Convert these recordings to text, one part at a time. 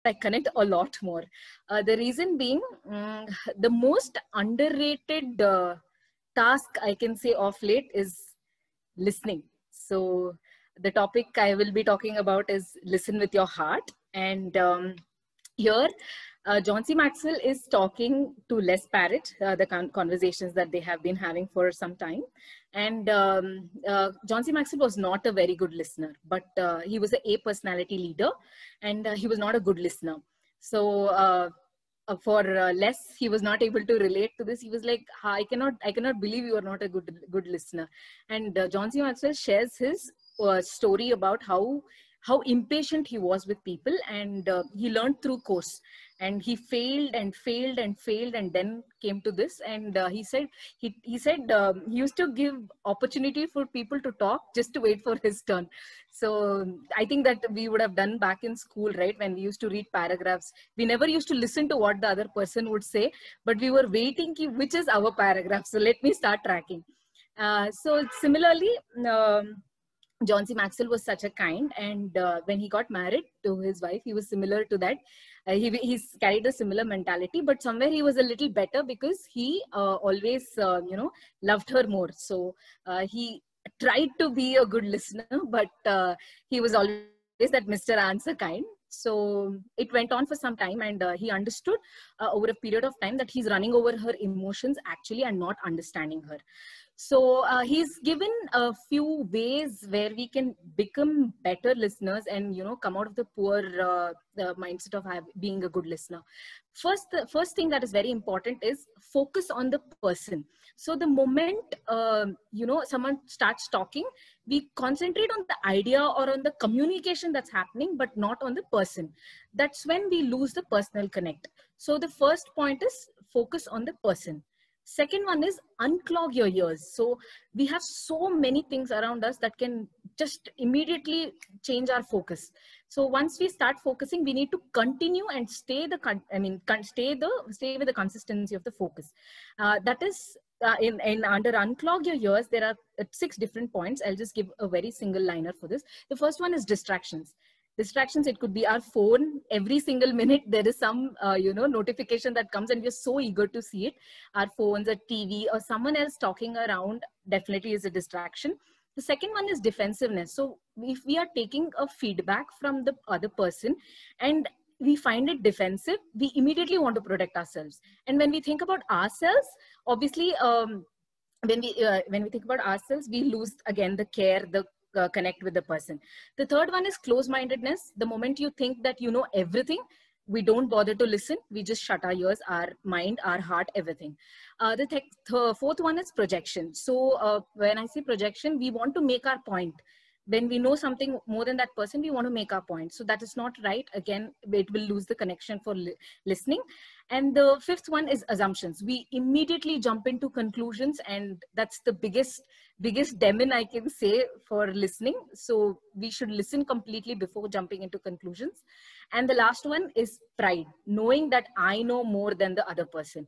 like connect a lot more. The reason being, the most underrated task I can say of late is listening. So the topic I will be talking about is listen with your heart. And here, John C. Maxwell is talking to Les Parrott, the conversations that they have been having for some time. And John C. Maxwell was not a very good listener, but he was an A personality leader, and he was not a good listener. So for Les, he was not able to relate to this. He was like, I cannot believe you are not a good listener. And John C. Maxwell shares his story about how impatient he was with people, and he learned through course, and he failed and failed and failed, and then came to this. And he said he used to give opportunity for people to talk just to wait for his turn. So I think that we would have done back in school, right, when we used to read paragraphs. We never used to listen to what the other person would say, but we were waiting which is our paragraph, so let me start tracking. So similarly, John C. Maxwell was such a kind, and when he got married to his wife, he was similar to that. He's carried a similar mentality, but somewhere he was a little better because he always, loved her more. So he tried to be a good listener, but he was always that Mr. Answer kind. So it went on for some time, and he understood over a period of time that he's running over her emotions actually and not understanding her. So he's given a few ways where we can become better listeners and, come out of the poor the mindset of being a good listener. The first thing that is very important is focus on the person. So the moment, someone starts talking, we concentrate on the idea or on the communication that's happening, but not on the person. That's when we lose the personal connect. So the first point is focus on the person. Second one is unclog your ears. So we have so many things around us that can just immediately change our focus. So once we start focusing, we need to continue and stay with the consistency of the focus. That is in under unclog your ears, there are 6 different points. I'll just give a very single liner for this. The first one is distractions. Distractions, it could be our phone. Every single minute there is some notification that comes, and we're so eager to see it. Our phones, a TV, or someone else talking around definitely is a distraction. The second one is defensiveness. So if we are taking a feedback from the other person and we find it defensive, we immediately want to protect ourselves. And when we think about ourselves, obviously, when we think about ourselves, we lose again the care, the connect with the person. The third one is close-mindedness. The moment you think that you know everything, we don't bother to listen. We just shut our ears, our mind, our heart, everything. The fourth one is projection. So when I say projection, we want to make our point. When we know something more than that person, we want to make our point. So that is not right. Again, it will lose the connection for listening. And the fifth one is assumptions. We immediately jump into conclusions, and that's the biggest demon I can say for listening. So we should listen completely before jumping into conclusions. And the last one is pride, knowing that I know more than the other person.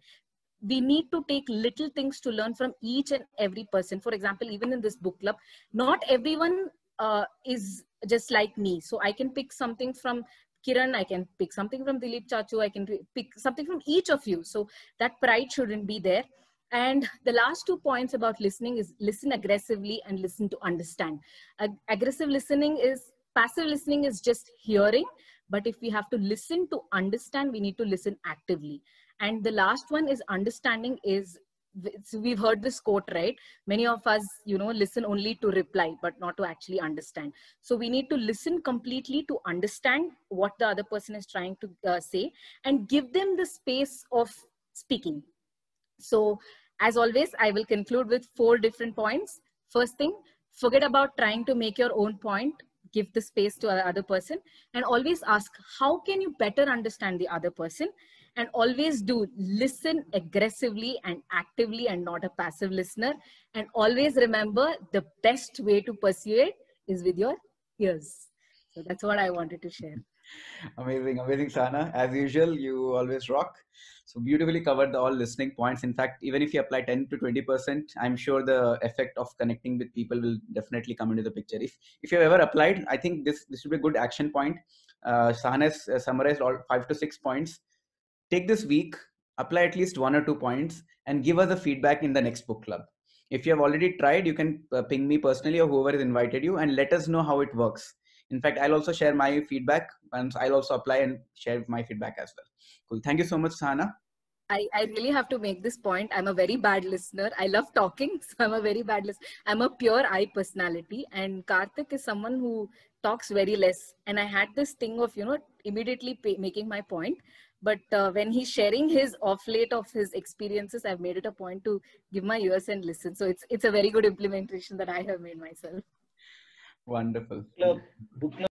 We need to take little things to learn from each and every person. For example, even in this book club, not everyone is just like me. So I can pick something from Kiran, I can pick something from Dilip Chachu, I can pick something from each of you. So that pride shouldn't be there. And the last 2 points about listening is listen aggressively and listen to understand. Aggressive listening is, passive listening is just hearing. But if we have to listen to understand, we need to listen actively. And the last one is understanding is, so we've heard this quote, right? Many of us, listen only to reply, but not to actually understand. So we need to listen completely to understand what the other person is trying to say, and give them the space of speaking. So as always, I will conclude with 4 different points. First thing, forget about trying to make your own point. Give the space to the other person, and always ask, how can you better understand the other person? And always do listen aggressively and actively, and not a passive listener. And always remember, the best way to persuade is with your ears. So that's what I wanted to share. Amazing, Sana. As usual, you always rock. So beautifully covered all listening points. In fact, even if you apply 10 to 20%, I'm sure the effect of connecting with people will definitely come into the picture. If you have ever applied, I think this should be a good action point. Sahana has summarized all 5 to 6 points. Take this week, apply at least 1 or 2 points, and give us the feedback in the next book club. If you have already tried, you can ping me personally or whoever has invited you and let us know how it works. In fact, I'll also share my feedback and I'll also apply and share my feedback as well. Cool. Thank you so much, Sahana. I really have to make this point. I'm a very bad listener. I love talking, so I'm a very bad listener. I'm a pure I personality, and Karthik is someone who talks very less. And I had this thing of, immediately making my point. But when he's sharing his off late of his experiences, I've made it a point to give my ears and listen. So it's a very good implementation that I have made myself. Wonderful. Book club